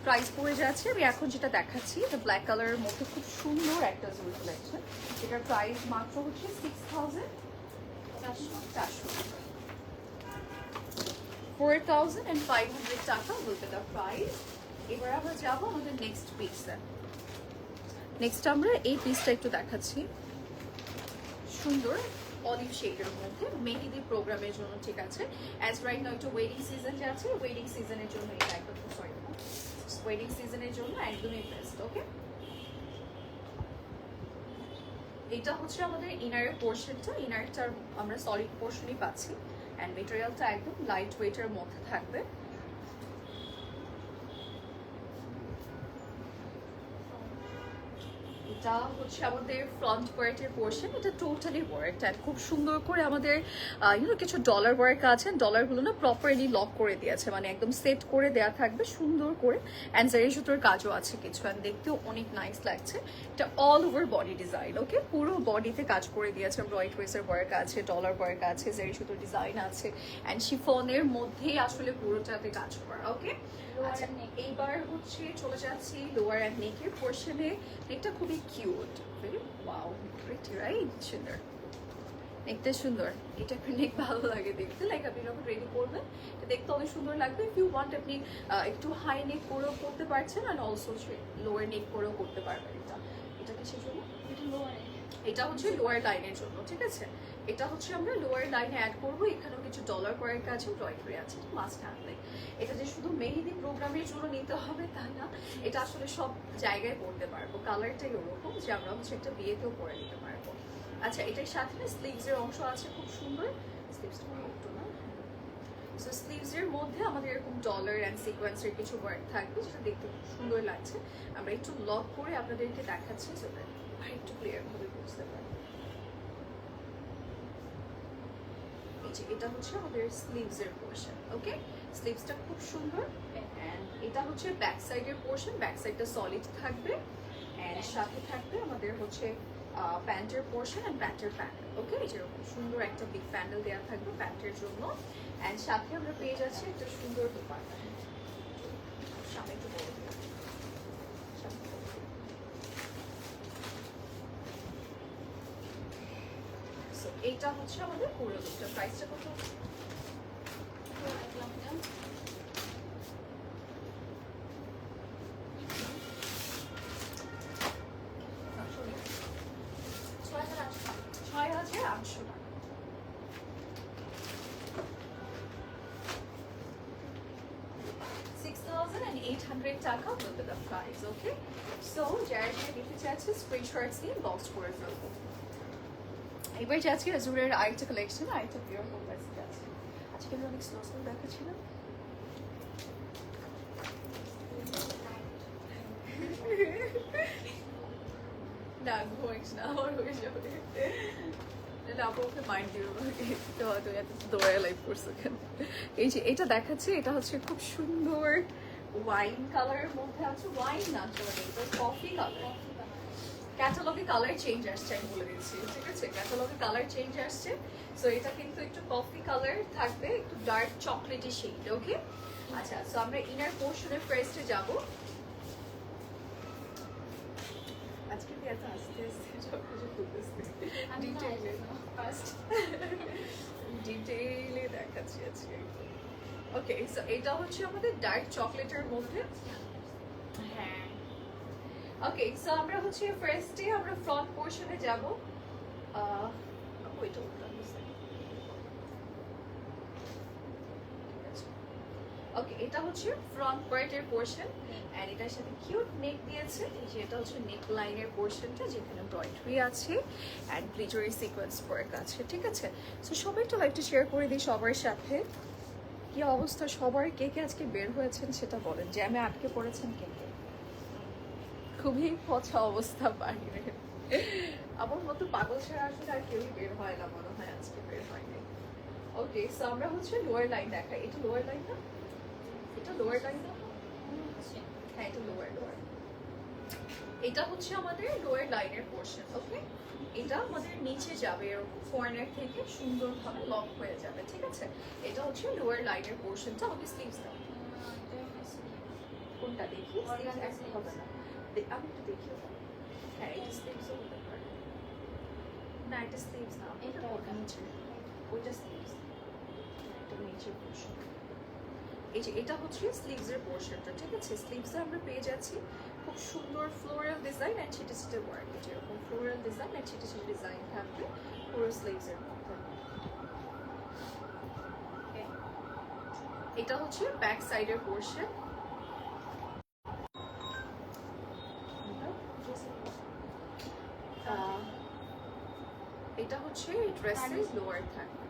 প্রাইস পড়ে যাচ্ছে। আমি এখন যেটা দেখাচ্ছি এটা ব্ল্যাক কালারের মধ্যে খুব সুন্দর একটা জুল কালেকশন, এটার প্রাইস মাত্র হচ্ছে 6,400 টাকা। 4,500 টাকা বলতে তার প্রাইস। এবার আমরা যাবো আমাদের নেক্সট পিসে। নেক্সট আমরা এই পিসটা একটু দেখাচ্ছি। সুন্দর অলিভ শেডের মধ্যে মেহেদি প্রোগ্রামের জন্য, ঠিক আছে। অ্যাজ রাইট নাও একটু ওয়েডিং সিজন যাচ্ছে, ওয়েডিং সিজনের জন্য এটা একদম, সরি, ওয়েডিং সিজনের জন্য একদমই বেস্ট। ওকে, এটা হচ্ছে আমাদের ইনারের পোর্শনটা। ইনারটার আমরা সলিড পোর্শনই পাচ্ছি, অ্যান্ড মেটেরিয়ালটা একদম লাইট ওয়েটের মধ্যে থাকবে। এটা হচ্ছে আমাদের ফ্রন্ট পার্টের পোর্শন। এটা টোটালি ওয়ার্ক, অ্যান্ড খুব সুন্দর করে আমাদের কিছু ডলার ওয়ার্ক আছে। ডলারগুলো না প্রপারলি লক করে দিয়েছে, মানে একদম সেট করে দেওয়া থাকবে সুন্দর করে। অ্যান্ড জারি সুতোর কাজও আছে কিছু, অ্যান্ড দেখতেও অনেক নাইস লাগছে। এটা অল ওভার বডি ডিজাইন। ওকে, পুরো বডিতে কাজ করে দিয়েছে। ব্রয়েড ওয়েসের ওয়ার্ক আছে, ডলার ওয়ার্ক আছে, জারি সুতোর ডিজাইন আছে, অ্যান্ড শিফনের মধ্যেই আসলে পুরোটাতে কাজ করা। ওকে, আচ্ছা, এইবার হচ্ছে চলে যাচ্ছি লোয়ার অ্যান্ড নেকের পোর্শনে। নেকটা খুবই cute, very wow, pretty, right? সুন্দর, নেকটা সুন্দর। এটা একটা নেক ভালো লাগে দেখতে, লাইক আপনি যখন রেডি করবেন এটা দেখতে অনেক সুন্দর লাগবে। ইফ ইউ ওয়ান্ট, আপনি একটু হাই নেক করেও করতে পারছেন, অ্যান্ড অলসো লোয়ার নেক করেও করতে পারবেন। এটা কিসের জন্য? এটা লোয়ার, এটা হচ্ছে লোয়ার লাইনের জন্য, ঠিক আছে। এটা হচ্ছে আমরা লোয়ার লাইনে অ্যাড করবো। এখানেও কিছু ডলার ওয়ার্ক আছে, এমব্রয়ডারি আছে, মাস্ট হ্যাভে। এটা যে শুধু মেহেদি প্রোগ্রামের জন্য নিতে হবে তা না, এটা আসলে সব জায়গায় পরতে পারবো। কালারটাই ওরকম যে আমরা হচ্ছে একটা বিয়েতেও পরে নিতে পারবো। আচ্ছা, এটার সাথে না স্লিভসের অংশ আছে খুব সুন্দর। স্লিভসটা একটু না, সো স্লিভসের মধ্যে আমাদের এরকম ডলার অ্যান্ড সিকোয়েন্সের কিছু ওয়ার্ক থাকবে, যেটা দেখতে খুব সুন্দর লাগছে। আমরা একটু লক করে আপনাদেরকে দেখাচ্ছি, সো দ্যাট আর একটু ক্লিয়ার ভাবে বুঝতে পারেন। এই যে এটা হচ্ছে আমাদের স্লিভসের পোর্শন। ওকে, স্লিভসটা খুব সুন্দর। অ্যান্ড এটা হচ্ছে ব্যাক সাইডের পোর্শন, ব্যাক সাইডটা সলিড থাকবে। অ্যান্ড সাথে থাকবে আমাদের হচ্ছে প্যান্টের পোর্শন অ্যান্ড প্যান্টের প্যানেল। ওকে, যেরকম সুন্দর একটা বিগ প্যানেল দেওয়া থাকবে প্যান্টের জন্য। অ্যান্ড সাথে আমরা পেয়ে যাচ্ছি একটা সুন্দর দোপাট্টা। সামনে একটু বড় দিলাম। সামনে বড় দিলাম। So, এইটা হচ্ছে আমাদের পুরো লুকটা। প্রাইসটা কত? $6,800 টাকা। $6,800 টাকা will be the price, okay? So, যারা যেটা নিতে চাচ্ছে স্ক্রিনশটস নিয়ে বক্স করে ফেলবো। এবার যাচ্ছি আজুরের আরেকটা কালেকশন, আরেকটা পিওর কম্পাসে যাচ্ছে। আজকে আমি অনেক স্লো স্লো দেখাচ্ছিলাম। না ঘুমাইস না, আমার হয়ে যাবে। আপু ওকে মাইন্ড দিও, তো হয়তো এত দৌড়ায় লাইভ করছো কেন। এই যে এটা দেখাচ্ছে, এটা হচ্ছে খুব সুন্দর ওয়াইন কালারের মধ্যে আছে। ওয়াইন না, আসলে এটা কফি কালার। ক্যাটালগে কালার চেঞ্জ আসছে, আমি বলে দিচ্ছি, ঠিক আছে? ক্যাটালগে কালার চেঞ্জ আসছে। সো এটা কিন্তু একটু কফি কালার থাকবে, একটু ডার্ক চকলেটি শেড। ওকে, আচ্ছা, সো আমরা ইনার পোর্শনের ফার্স্টে যাব। আজকে কি এত আস্তে আস্তে সব কিছু খুলতেছে, ডিটেইলে ফার্স্ট ডিটেইলে দেখাচ্ছি আজকে। ওকে, সো এটা হচ্ছে আমাদের ডার্ক চকলেটের মধ্যে। হ্যাঁ, ওকে, সো আমরা হচ্ছে ফার্স্টে আমরা ফ্রন্ট পোর্শনে যাব। ওইটা উল্টানো হয়েছে। ওকে, এটা হচ্ছে ফ্রন্ট পার্টের পোর্শন এন্ড এটার সাথে কিউট নেক দিয়েছে। এই যে এটা হচ্ছে নেক লাইনের পোর্শনটা, যেখানে এমব্রয়ডারি আছে এন্ড গ্লিটারি সিকোয়েন্স ওয়ার্ক আছে, ঠিক আছে? সো সবাই একটু লাইভটা শেয়ার করে দিই সবার সাথে। কি অবস্থা সবার, কে কে আজকে বের হয়েছেন সেটা বলেন। জ্যামে আটকে পড়েছেন কে কে? খুবই পচা অবস্থা বাইরে। আমার মতো পাগল ছাড়া আসলে আর কেউই বের হয় না মনে হয়, আজকে বের হয়নি। ওকে, সো আমরা হচ্ছে লোয়ার লাইন দেখাই। এটা লোয়ার লাইন না? এটা লোয়ার লাইন না? হ্যাঁ, এটা লোয়ার লোয়ার। এটা হচ্ছে আমাদের লোয়ার লাইনের পোর্শন। ওকে, এটা আমাদের নিচে যাবে এরকম কর্নার থেকে সুন্দরভাবে লক হয়ে যাবে, ঠিক আছে? এটা হচ্ছে লোয়ার লাইনের পোর্শনটা। আমাকে স্লিভস দাও। কোনটা দেখি? স্লিভস এখন হবে না, আমি একটু দেখি ওটা। হ্যাঁ, এটা স্লিভসও হতে পারে না, এটা স্লিভস না, এটা ওটা নিচে, ওইটা স্লিভস, এটা নিচের পোর্শন। এই যে এটা হচ্ছে স্লিভসের পোর্শনটা, ঠিক আছে? স্লিভসে আমরা পেয়ে যাচ্ছি খুব সুন্দর ফ্লোরাল ডিজাইন অ্যান্ড ছিটে ছিটে ওয়ার্ক। যেরকম ফ্লোরাল ডিজাইন অ্যান্ড ছিটে ছিটে ডিজাইন থাকবে পুরো স্লিভসের মধ্যে। এটা হচ্ছে ব্যাক সাইডের পোর্শন। এটা হচ্ছে ড্রেসের লোয়ার থাকবে।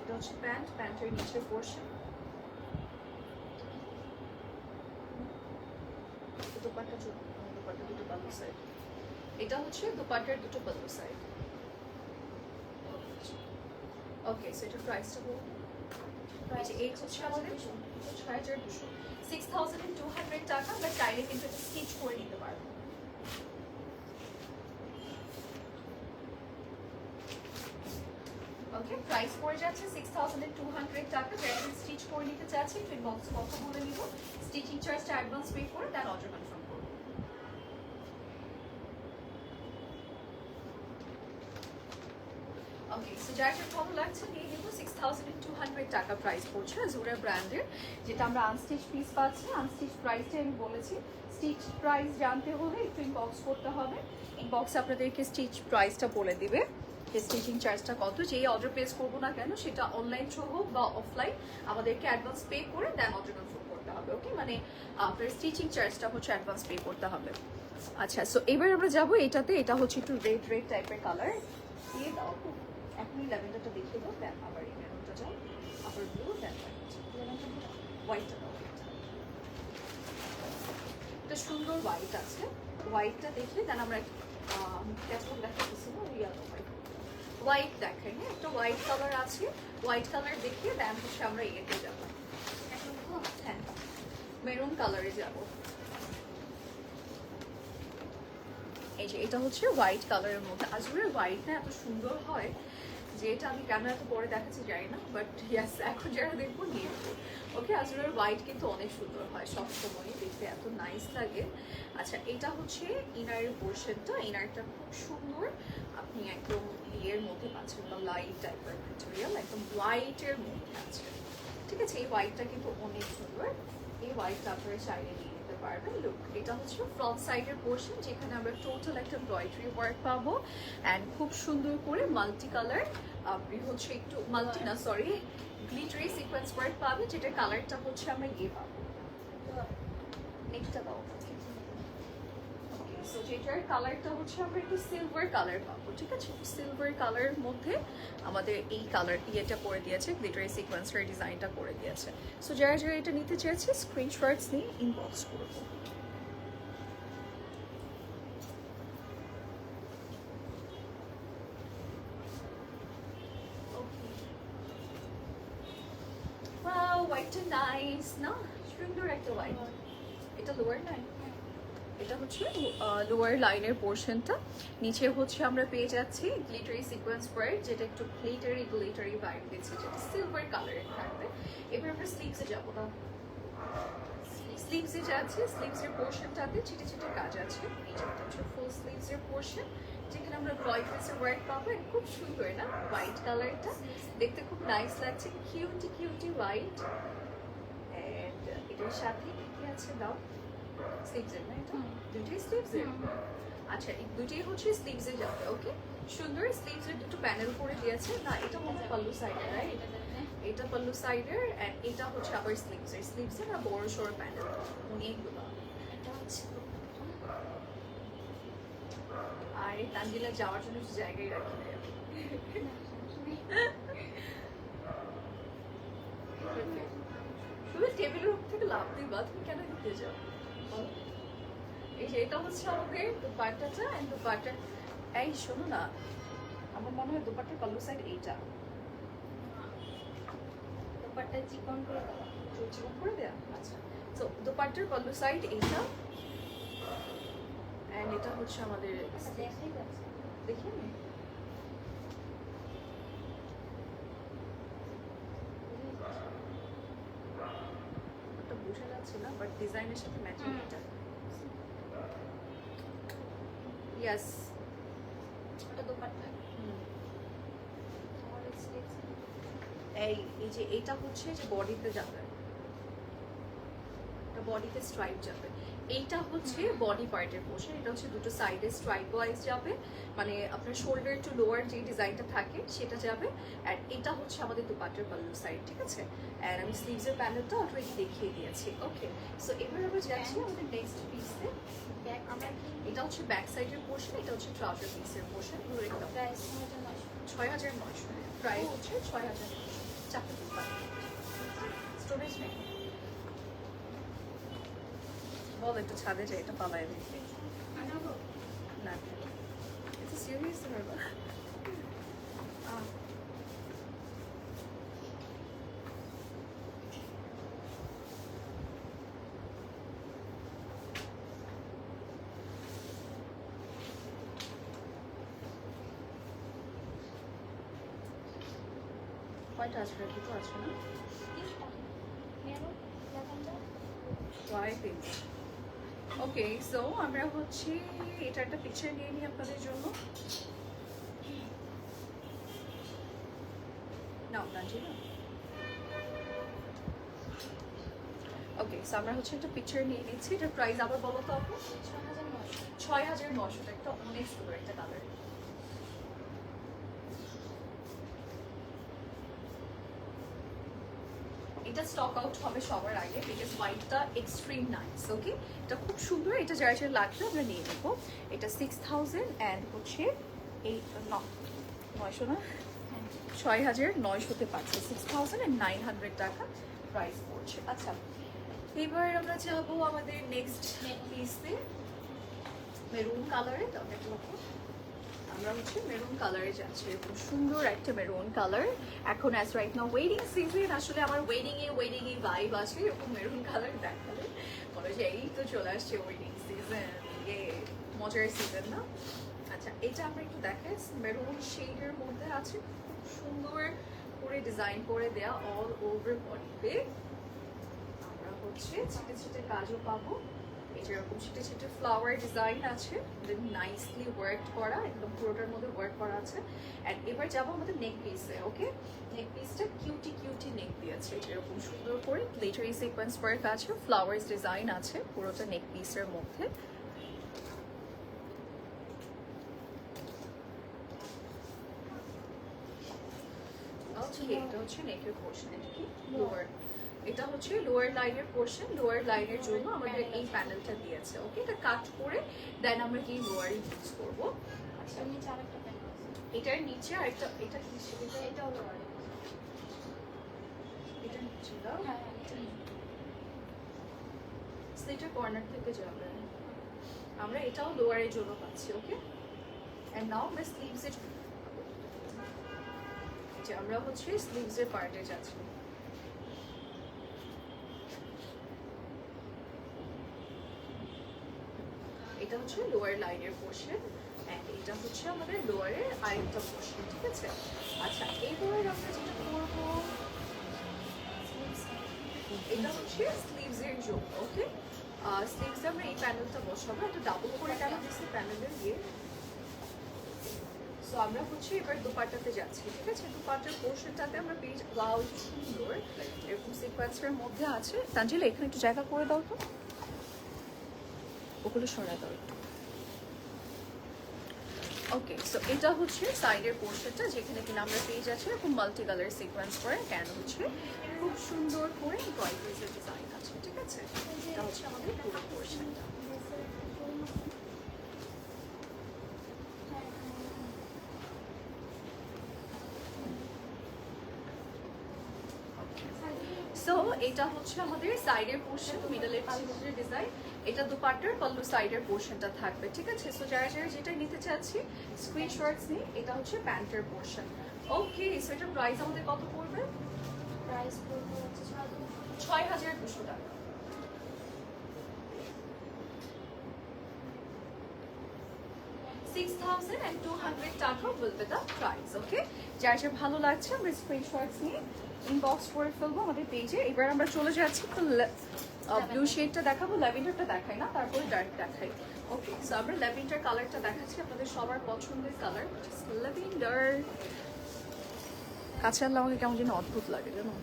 এটা হচ্ছে প্যান্ট, প্যান্টের নিচের পোর্শন। দুপাট্টা দুটো পাল্লু সাইড। এটা হচ্ছে দুপাট্টার দুটো পাল্লু সাইড। ওকে, সো এটা প্রাইসটা বলুন। এই হচ্ছে আমাদের 6,200, 6,200 টাকা। আমরা চাইলে কিন্তু এটা স্টিচ করে নিতে পারবো। ওকে, প্রাইস পড়ে যাচ্ছে 6,200 টাকা। যারা স্টিচ করে নিতে চাচ্ছে একটু ইনবক্সে কথা বলে নিব। স্টিচিং চার্জটা অ্যাডভান্স পে করে দেন অর্ডার কনফার্ম করব। ওকে, সো যার যেটা ভালো লাগছে নিয়ে নিব। 6,200 টাকা প্রাইস পড়ছে জোরা ব্র্যান্ডের, যেটা আমরা আনস্টিচ পিস পাচ্ছি। আনস্টিচ প্রাইসটা আমি বলেছি। স্টিচ প্রাইস জানতে হলে একটু ইনবক্স করতে হবে। ইনবক্সে আপনাদেরকে স্টিচ প্রাইসটা বলে দিবে যে স্টিচিং চার্জটা কত। যেই অর্ডার প্লেস করবো না কেন, সেটা অনলাইন থ্রু হোক বা অফলাইন, আমাদেরকে অ্যাডভান্স পে করে দেন অর্ডার কনফার্ম করতে হবে। ওকে, মানে আপনার স্টিচিং চার্জটা হচ্ছে অ্যাডভান্স পে করতে হবে। আচ্ছা, সো এবার আমরা যাবো এটাতে। এটা হচ্ছে একটু রেড রেড টাইপের কালার দিয়ে দাও, এখনই ল্যাভেন্ডারটা দেখিয়ে দাও, দেন আবার এখানে হোয়াইটটা দাও। একটা সুন্দর হোয়াইট আছে, হোয়াইটটা দেখে দেন আমরা ক্যাটালগ দেখাচ্ছি না, ইয়েলো হোয়াইট দেখেন, হ্যাঁ একটা হোয়াইট কালার আছে, হোয়াইট কালার দেখিয়ে দেন হচ্ছে আমরা ইয়েতে যাবো, হ্যাঁ মেরুন কালারে যাবো। এই যে এটা হচ্ছে হোয়াইট কালারের মধ্যে, আসলে হোয়াইট না এত সুন্দর হয় যে এটা আমি ক্যামেরাতে পরে দেখাচ্ছি জানি না, বাট ইয়াস এখন যারা দেখবো নিয়ে নেবো। ওকে, আসলে হোয়াইট কিন্তু অনেক সুন্দর হয়, সবসময় দেখতে এত নাইস লাগে। আচ্ছা এটা হচ্ছে ইনারের পোর্শনটা, ইনারটা খুব সুন্দর, আপনি একদম ইয়ের মধ্যে পাচ্ছেন বা লাইট টাইপের ম্যাটেরিয়াল, একদম হোয়াইটের মধ্যে আছে, ঠিক আছে। এই হোয়াইটটা কিন্তু অনেক সুন্দর, এই হোয়াইটটা আপনারা চাইলে নিয়ে নিতে পারবেন। লুক, এটা হচ্ছে ফ্রন্ট সাইডের পোর্শন, যেখানে আমরা টোটাল একটা এমব্রয়ডারি ওয়ার্ক পাবো অ্যান্ড খুব সুন্দর করে মাল্টি কালার, আপনি হচ্ছে একটু মাল্টি না সরি গ্লিটারি সিকোয়েন্স ওয়ার্ক পাবে, যেটা কালারটা হচ্ছে আমরা ইয়ে পাবো, নেক্সটটা দাও। সো যেটার কালারটা হচ্ছে আমরা একটু সিলভার কালার পাবো, ঠিক আছে। সিলভার কালারের মধ্যে আমাদের এই কালার ইয়েটা করে দিয়েছে, গ্লিটারি সিকোয়েন্সের ডিজাইনটা করে দিয়েছে। সো যারা যারা এটা নিতে চেয়েছে স্ক্রিনশটস নিয়ে ইনবক্স করবো। ওয়াও, হোয়াইটটা নাইস না, সুন্দর একটা হোয়াইট। এটা লোয়ার লাইন, এটা হচ্ছে লোয়ার লাইনের পোর্শনটা, নিচে হচ্ছে আমরা পেয়ে যাচ্ছি গ্লিটারি সিকোয়েন্স ওয়ার্ক, যেটা একটু গ্লিটারি ভাইব দিচ্ছে, যেটা সিলভার কালারের থাকবে। এবার আমরা স্লিভসে যাবো না, স্লিভসে যাচ্ছে, স্লিভসের পোর্শনটাতে ছিটে ছিটে কাজ আছে, নিচে হচ্ছে ফুল স্লিভসের পোর্শন, যেখানে আমরা ড্রয়ফেসের ওয়ার্ক পাবো। খুব সুন্দর না হোয়াইট কালারটা, দেখতে খুব নাইস লাগছে, কিউটি কিউটি হোয়াইট। এন্ড এটার সাথে কি আছে দাও, স্লিভসের না, এটা দুটোই স্লিভসের। আচ্ছা এই দুটোই হচ্ছে স্লিভসে যাবে। ওকে, সুন্দর স্লিভসের দুটো প্যানেল করে দিয়েছে না, এটা মনে হয় পাল্লু সাইডের, রাইট? এটা পাল্লু সাইডের এন্ড এটা হচ্ছে আবার স্লিভসের আর বড় সড়ো প্যানেল অনেকগুলো। এটা হচ্ছে আর এই তানজিলা যাওয়ার জন্য জায়গায় রাখি না শুধু টেবিলের উপর থেকে লাভ দিবা, তুমি কেন দিতে যাও? এই যে এটা হচ্ছে আমাদের দুপাট্টাটা এন্ড দুপাট্টা। এই শোনো না, আমার মনে হয় দুপাট্টার পাল্লু সাইড এইটা, দুপাট্টা চিকন করে দেওয়া, চিকন করে দেয়া। আচ্ছা, তো দুপাট্টার পাল্লু সাইড এইটা এন্ড এটা হচ্ছে আমাদের দেখাই যাচ্ছে। দেখি নি ওটা বোঝা যাচ্ছে না, বাট ডিজাইনের সাথে ম্যাচিং এটা। ইয়েস, ওটা দুপাট্টা। আর স্লিভস এই যে এটা হচ্ছে যে বডিতে যাবে, এটা বডিতে স্ট্রাইপ যাবে, এইটা হচ্ছে বডি পার্টের পোর্শন, এটা হচ্ছে দুটো সাইডে স্ট্রাইপ ওয়াইজ যাবে, মানে আপনার শোল্ডার টু লোয়ার যে ডিজাইনটা থাকে সেটা যাবে। আর এটা হচ্ছে আমাদের দুপাট্টার পাল্লু সাইড, ঠিক আছে। আর আমি স্লিভসের প্যানেলটা অলরেডি দেখিয়ে দিয়েছি। ওকে, সো এবার আমরা যাচ্ছি আমাদের নেক্সট পিসে। ব্যাক আমরা কি এটা হচ্ছে ব্যাক সাইডের পোর্শন, এটা হচ্ছে ট্রাউজার পিসের পোর্শন। এগুলো রেখে দাও। প্রাইস ৬,৯০০, প্রাইস হচ্ছে ৬,০০০। চারটে স্টোরেজ নেই, বল একটু ছাদে যাই, এটা পালাই দিচ্ছি না, এটা সিরিয়াস হবে। কয়টা আছে? দুটো আছে না? ওকে, সো আমরা হচ্ছে এটা একটা পিকচার নিয়ে নিই আপনাদের জন্য। নাও নাজিলা। ওকে, সো আমরা হচ্ছে একটা পিকচার নিয়ে নিচ্ছি। এটার প্রাইস আবার বলো তো আপু। ৬,৯০০ টাকা, একটা অনেক সুন্দর একটা কালার। এটা স্টক আউট হবে সবার আগে, বিকজ হোয়াইটটা এক্সট্রিম নাইস। ওকে, এটা খুব সুন্দর, এটা যারা যারা লাগবে আমরা নিয়ে নেবো। এটা 6,000 অ্যান্ড হচ্ছে 900 না, 6,900-তে পাচ্ছে, 6,900 টাকা প্রাইস পড়ছে। আচ্ছা, এবার আমরা যাবো আমাদের নেক্সট পিসে, মেরুন কালারে। তো আমরা হচ্ছে মেরুন কালারে যাচ্ছি, এরকম সুন্দর একটা মেরুন কালার। এখন as right now wedding season, আসলে আমার ওয়েডিং এ ভাইব আছে, এরকম মেরুন কালার দেখালে বলে যে এই তো চলে আসছে ওয়েডিং সিজন, মজার সিজন না? আচ্ছা, এটা আমরা একটু দেখাই, মেরুন শেডের মধ্যে আছে, খুব সুন্দর করে ডিজাইন করে দেয়া অল ওভার বডিতে। আমরা হচ্ছে ছিটে ছিটে কাজও পাবো, এরকম ছিটে ছিটে ফ্লাওয়ার ডিজাইন আছে, নাইসলি ওয়ার্ক করা, একদম পুরোটার মধ্যে ওয়ার্ক করা আছে। এন্ড এবার যাবো আমাদের নেক পিসে। ওকে, নেক পিসটা কিউটি কিউটি নেক দিয়েছে, এরকম সুন্দর করে গ্লিটারি সিকোয়েন্স ওয়ার্ক আছে, ফ্লাওয়ার্স ডিজাইন আছে পুরোটা নেক পিসের মধ্যে। এটা হচ্ছে নেকের পোর্শন, এটা কি লোয়ার, এটা হচ্ছে লোয়ার লাইনের পোর্শন। লোয়ার লাইনের জন্য আমাদের এই প্যানেলটা দিয়েছে। ওকে, এটা কাট করে দেন আমরা কি লোয়ার ইউজ করব। আচ্ছা, নিচে আরেকটা প্যান্ট আছে, এটার নিচে আরেকটা, এটা কি সেটা, এটাও লোয়ার, এটা নিচে দাও। হ্যাঁ হ্যাঁ এটা নিচে। স্লিটের কর্নার থেকে যাবে, আমরা এটাও লোয়ারের জন্য পাচ্ছি। ওকে, এন্ড নাও আমরা স্লিভসের, যে আমরা হচ্ছে স্লিভসের পার্টে যাচ্ছি। এটা হচ্ছে লোয়ার লাইনের পোর্শন, এন্ড এটা হচ্ছে আমাদের লোয়ারের আরেকটা পোর্শন, ঠিক আছে? আচ্ছা, এবার আমরা যেটা করবো, এটা হচ্ছে স্লিভস এর জন্য। ওকে, স্লিভস আমরা এই প্যানেলটা বসাবো, একটা ডাবল করে কেন দিচ্ছি প্যানেলের দিয়ে। সো আমরা হচ্ছে এবার দুপাট্টাতে যাচ্ছি, ঠিক আছে? দুপাট্টার পোর্শনটাতে আমরা পেজ ব্লাউজ সুন্দর এরকম সিকোয়েন্সের মধ্যে আছে। তানজিলা, এখানে একটু জায়গা করে দাও তো, ওগুলো সরাই দাও একটু। ওকে, সো এটা হচ্ছে সাইডের পোর্শনটা, যেখানে কিনা আমরা পেজ আছে এরকম মাল্টি কালার সিকোয়েন্স করে, কেন হচ্ছে খুব সুন্দর করে গয়গুজের ডিজাইন আছে, ঠিক আছে? এটা হচ্ছে আমাদের পুরো পোর্শনটা। সো এটা হচ্ছে আমাদের সাইডের পোর্শন, মিডলের চিত্রের ডিজাইন। এটা দুপাট্টার পল্লু সাইডের পোর্শনটা থাকবে, ঠিক আছে? সো যারা যারা যেটা নিতে চাচ্ছি স্ক্রিনশটস নিয়ে, এটা হচ্ছে প্যান্টের পোর্শন। ওকে, সো এটার প্রাইস আমাদের কত পড়বে? প্রাইস পড়বে হচ্ছে ৬,২০০ টাকা। $6,200 টাকা বলবে দা প্রাইস। ওকে, যার যা ভালো লাগছে আমরা স্ক্রিনশটস নিয়ে ইনবক্স করে ফেলবো আমাদের পেজে। এবার আমরা চলে যাচ্ছি তো ব্লু শেডটা দেখাবো, ল্যাভেন্ডারটা দেখাই না, তারপরে ডার্ক দেখাই। ওকে, সো আমরা ল্যাভেন্ডার কালারটা দেখাচ্ছি, আপনাদের সবার পছন্দের কালার ল্যাভেন্ডার। কাছে আনলে আমাকে কেমন যেন অদ্ভুত লাগে, জানো?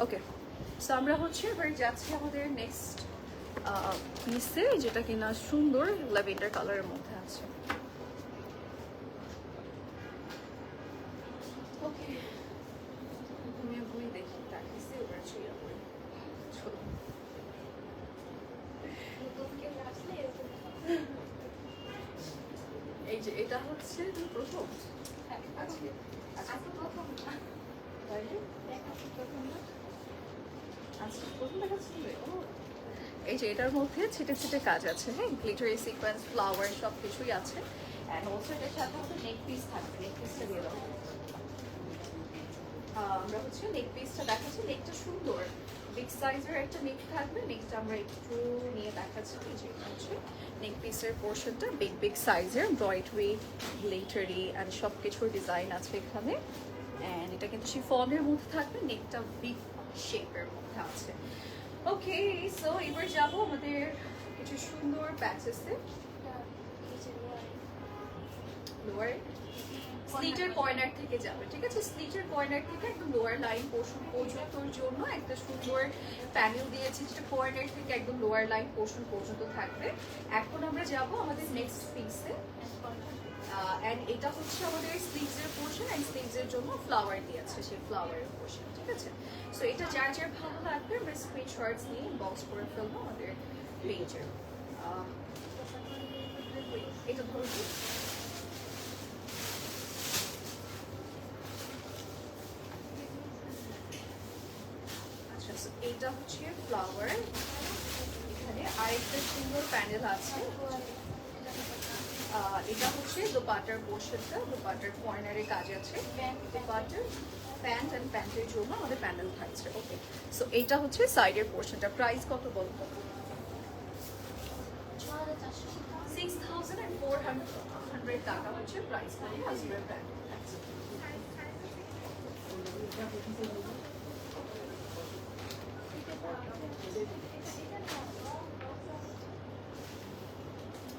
ওকে, সো আমরা হচ্ছে এবার যাচ্ছি আমাদের নেক্সট পিসে, যেটা কিনা সুন্দর ল্যাভেন্ডার কালারের মধ্যে আছে। ওকে, ঘুমিয়ে ঘুমিয়ে দেখি তাকিয়েছি, এবার ছুঁয়ে পড়ি। নতুন কেউ আসলে এরকম এই যে এটা হচ্ছে প্রথম আজকে, আজকে প্রথম না, তাইলে দেখাচ্ছি প্রথম না। আজকে প্রথম দেখাচ্ছি। ও, এই যে এটার মধ্যে ছিটে ছিটে কাজ আছে, হ্যাঁ, গ্লিটারি সিকোয়েন্স ফ্লাওয়ার সব কিছুই আছে। অ্যান্ড অলসো এটার সাথে আমাদের নেক পিস থাকবে, নেক পিসটা দিয়ে দাও। আমরা হচ্ছে নেক পিসটা দেখাচ্ছি, নেকটা সুন্দর বিগ সাইজের একটা নেক থাকবে। নেক্সট আমরা একটু নিয়ে দেখাচ্ছি, যে হচ্ছে নেক পিসের পোর্শনটা বিগ বিগ সাইজের, এমব্রয়ডারি গ্লিটারি অ্যান্ড সব কিছুর ডিজাইন আছে এখানে। অ্যান্ড এটা কিন্তু শিফনের মধ্যে থাকবে, নেকটা বিগ শেপের মধ্যে আছে। ওকে, সো এবার যাবো আমাদের কিছু সুন্দর প্যাচেসে। লোয়ার স্লিটের কর্নার থেকে যাবে, ঠিক আছে? স্লিটের কর্নার থেকে একদম লোয়ার লাইন পোর্শন পর্যন্তর জন্য একটা সুন্দর প্যানেল দিয়েছি, যেটা কর্নার থেকে একদম লোয়ার লাইন পোর্শন পর্যন্ত থাকবে। এখন আমরা যাব আমাদের নেক্সট পিসে, অ্যান্ড এটা হচ্ছে আমাদের স্লিভসের পোর্শন, অ্যান্ড স্লিভসের জন্য ফ্লাওয়ার দিয়েছে, সেই ফ্লাওয়ারের পোর্শন, ঠিক আছে? সো এটা যার যার ভালো লাগবে আমরা স্ক্রিনশটস নিয়ে বক্স করে ফেলবো আমাদের পেজে। এটা ধরবো, এইটা হচ্ছে ফ্লাওয়ার, এখানে আরেকটা সুন্দর প্যান্ডেল আছে। এটা হচ্ছে দোপাটার পোর্শনটা, দোপাটার কর্নারে কাজ আছে। দোপাটার প্যান্ট অ্যান্ড প্যান্টের জন্য আমাদের প্যান্ডেল থাকছে। ওকে, সো এইটা হচ্ছে সাইডের পোর্শনটা। প্রাইস কত বলতো? 6,400 টাকা হচ্ছে প্রাইস পড়বে আজুরের ব্র্যান্ড।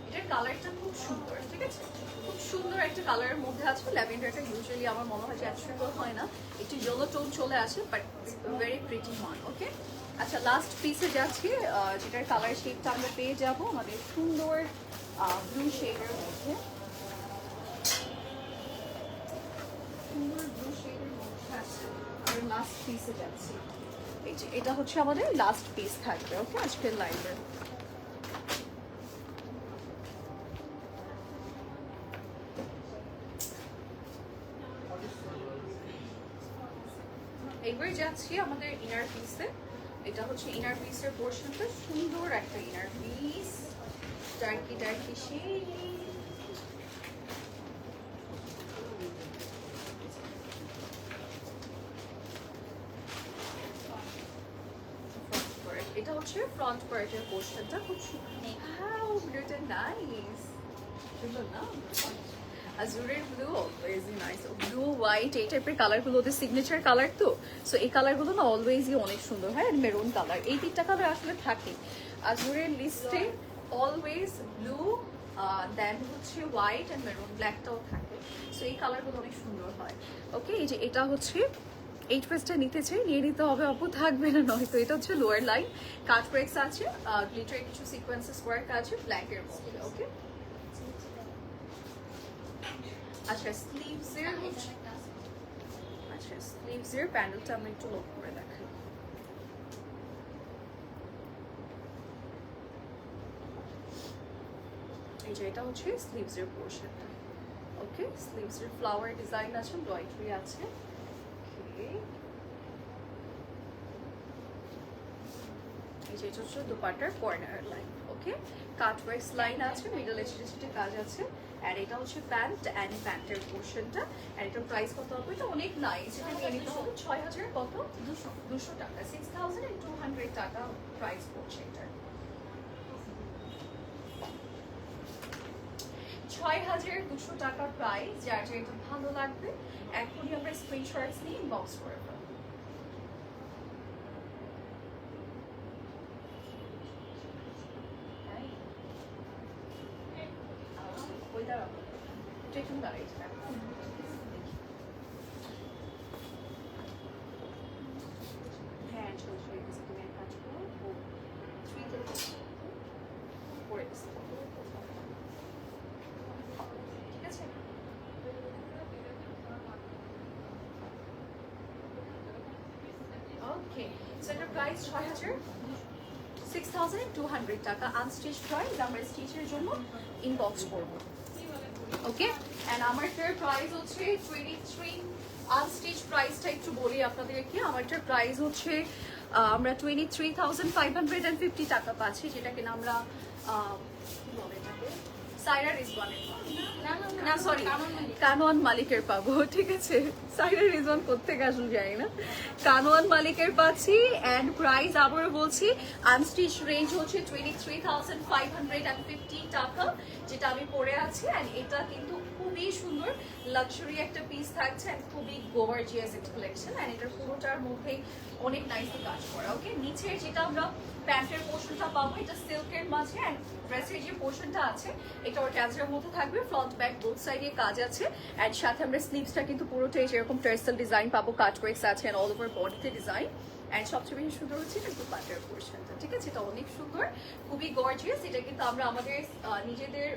এটার কালারটা খুব সুন্দর, ঠিক আছে, খুব সুন্দর একটা কালারের মধ্যে আছে। ল্যাভেন্ডারটা ইউজুয়ালি আমার মনে হয় যে এত সুন্দর হয় না, একটু ইয়েলো টোন চলে আসে, বাট ভেরি প্রিটি ওয়ান। ওকে, আচ্ছা লাস্ট পিসে যাচ্ছি, যেটার কালার শেডটা আমরা পেয়ে যাবো আমাদের সুন্দর ব্লু শেডের মধ্যে। সুন্দর ব্লু শেডের মধ্যে আছে। আমরা লাস্ট পিসে যাচ্ছি, এই যে এটা হচ্ছে আমাদের লাস্ট পিস থাকবে। ওকে, আজকের লাইভে এবার যাচ্ছি আমাদের ইনার পিসে। এটা হচ্ছে ইনার পিসের পোর্শনটা, সুন্দর একটা ইনার পিস, ডার্কি ডার্কি শেড। এটা হচ্ছে ফ্রন্ট পার্টের পোর্শনটা, খুব সুন্দর, নাইস, সুন্দর না? আজুরের ব্লু অলওয়েজই নাইস, ব্লু হোয়াইট এই টাইপের কালারগুলো ওদের সিগনেচার কালার তো, সো এই কালারগুলো না অলওয়েজই অনেক সুন্দর হয়। আর মেরুন কালার, এই তিনটা কালার আসলে থাকে আজুরের লিস্টে অলওয়েজ। ব্লু, দেন হচ্ছে হোয়াইট অ্যান্ড মেরুন, ব্ল্যাকটাও থাকে, সো এই কালারগুলো অনেক সুন্দর হয়। ওকে, এই যে এটা হচ্ছে এই ড্রেসটা নিতে চাই, নিয়ে নিতে হবে, আপু থাকবে না নয়তো। এটা হচ্ছে লোয়ার লাইন, কাট ব্রেক্স আছে, গ্লিটারের কিছু সিকোয়েন্সেস ওয়ার্ক আছে ব্ল্যাকের মধ্যে। ওকে, আচ্ছা স্লিভসের হচ্ছে, আচ্ছা স্লিভসের প্যানেলটা আমরা একটু লক করে দেখাই। এই যে এটা হচ্ছে স্লিভসের পোর্শনটা। ওকে, স্লিভসের ফ্লাওয়ার ডিজাইন আছে, এমব্রয়ডারি আছে। ওকে, এই যে এটা হচ্ছে দুপাট্টার কর্নার লাইন। ওকে, কাট ওয়ার্কস লাইন আছে, মিডল এসে কাজ আছে। আর এটা হচ্ছে প্যান্ট অ্যান্ড প্যান্টের পোর্শনটা। আর এটার প্রাইস কত হবে? এটা অনেক নাইস, এটা নিয়ে নিতে হবে 6,000 কত 200 টাকা, 6,200 টাকা প্রাইস পড়ছে এটার। 6,200 টাকা প্রাইস। যার যে এটা ভালো লাগবে এখনই আমরা স্ক্রিনশটস নিয়ে ইনবক্স করে দেবো। হ্যাঁ চলছে, তুমি এক কাজ করো, করে ঠিক আছে। ওকে, সো এটার প্রাইস 6,200 টাকা, আনস্টিচ প্রাইস। আমরা স্টিচের জন্য ইনবক্স করবো। ওকে, এন্ড আমারটার প্রাইস হচ্ছে 23, আনস্টিচ প্রাইসটা একটু বলি আপনাদেরকে। আমারটার প্রাইস হচ্ছে আমরা 23,550 টাকা পাচ্ছি, যেটা কিনা আমরা কি বলে এটাকে সাইরা রিজওয়ানের, না সরি কানোয়ান মালিকের পাবো, ঠিক আছে। সাইরা রিজওয়ান কোত্থেকে আসলে জানি না, কানোয়ান মালিকের পাচ্ছি। অ্যান্ড প্রাইস আবারও বলছি, আনস্টিচ রেঞ্জ হচ্ছে 23,550 টাকা, যেটা আমি পরে আছি। অ্যান্ড এটা কিন্তু খুবই সুন্দর লাক্সারি একটা পিস থাকছে, অ্যান্ড খুবই গর্জিয়াস একটা কালেকশন। অ্যান্ড এটার পুরোটার মধ্যেই অনেক নাইসলি কাজ করা। ওকে, নিচে যেটা আমরা প্যান্টের পোর্শনটা পাবো এটা সিল্কের মাঝে, অ্যান্ড ড্রেসের যে পোর্শনটা আছে এটা ওর ট্যাজের মধ্যে থাকবে, ফ্রন্ট ব্যাক বোথ সাইডে কাজ আছে। অ্যান্ড সাথে আমরা স্লিভসটা কিন্তু পুরোটাই যেরকম টার্সেল ডিজাইন পাবো, কাট ওয়ার্কস আছে অ্যান্ড অল ওভার বডিতে ডিজাইন। অ্যান্ড সবচেয়ে বেশি সুন্দর হচ্ছে এটা দুপাট্টার পোর্শনটা, ঠিক আছে, এটা অনেক সুন্দর, খুবই গর্জিয়াস। এটা কিন্তু আমরা আমাদের নিজেদের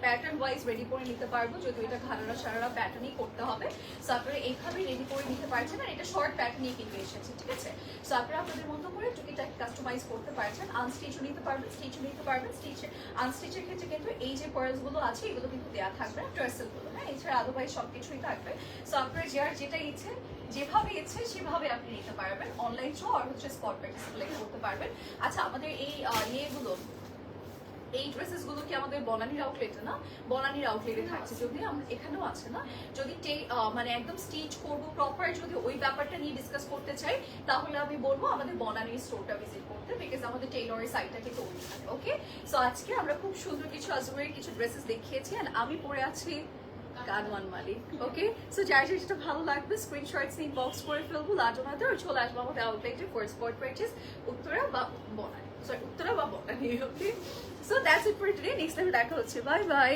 প্যাটার্ন ওয়াইজ রেডি করে নিতে পারবো, যদিও এটা ঘাড়ারা সারারা প্যাটার্নই করতে হবে। সো আপনারা এইভাবেই রেডি করে নিতে পারছেন, আর এটা শর্ট প্যাটার্নই কিন্তু এসেছে, ঠিক আছে। সো আপনারা আপনাদের মতো করে এটা কাস্টমাইজ করতে পারছেন, আনস্টিচও নিতে পারবেন, স্টিচও নিতে পারবেন। আনস্টিচের ক্ষেত্রে কিন্তু এই যে পার্লসগুলো আছে এগুলো কিন্তু দেওয়া থাকবে, টার্সেলগুলো, হ্যাঁ, এছাড়া আদারওয়াইজ সব কিছুই থাকবে। সো আপনারা যার যেটা ইচ্ছে যেভাবে ইচ্ছে সেভাবে আপনি নিতে পারবেন, অনলাইন শো আর হচ্ছে স্পট প্র্যাকটিস করতে পারবেন। আচ্ছা আমাদের এই ইয়েগুলো, এই ড্রেসেস গুলো কি আমাদের বনানীর আউটলেটে না? বনানীর আউটলেটে থাকছে, যদি এখানেও আছে না। যদি মানে একদম স্টিচ করব প্রপার, যদি ওই ব্যাপারটা নিয়ে ডিসকাস করতে চাই তাহলে আমি বলবো আমাদের বনানীর স্টোরটা ভিজিট করতে, বিকজ আমাদের টেইলরের সাইটটা কিন্তু ওইখানে। ওকে, সো আজকে আমরা খুব সুন্দর কিছু আজমের কিছু ড্রেসেস দেখিয়েছি, আর আমি পরে আছি কানওয়ান মালিক। ওকে, সো যার যেটা ভালো লাগবে স্ক্রিনশটস নিয়ে বক্স করে ফেলবো, লাজনাতে আর চলে আসবো আমাদের আউটলেটে ফর স্পট প্র্যাকটিস উত্তরা বা বনানী, সরি উত্তরা বা Banani. Okay, so that's it for today, next time দেখা হচ্ছে, বাই বাই।